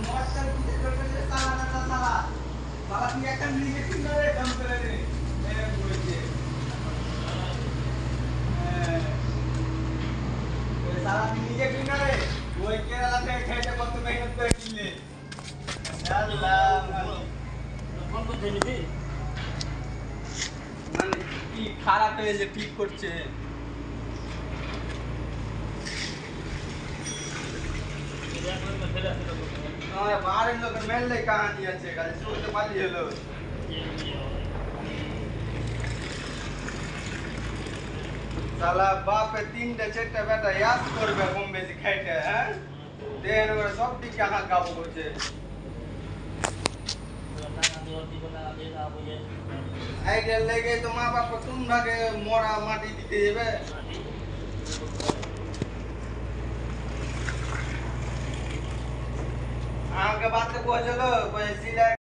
মরটার পিছে ধরে সালা না সালা সালা তুই একটা নিজে কিনারে দম করে দে বলছে সালা তুই নিজে কিনারে ওই কেরালা থেকে খেতে কত মেহনত করে কিনলে আল্লাহ ফোন করতে নিবি মানে কি খারাপ হয়েছে ঠিক করছে बाहर इन लोग मेल ले कहां दिया छे गाली सुर के पाली हेलो साला बाप पे तीन डे चारटा बेटा याद करबे बॉम्बे से खाइते हैं देन ओरा सब दी कहां काबू करछे आइडिया लेके तो मां बाप को तुम भागे मोरा माटी दिते जेबे आगे बात को चलो कोई सिला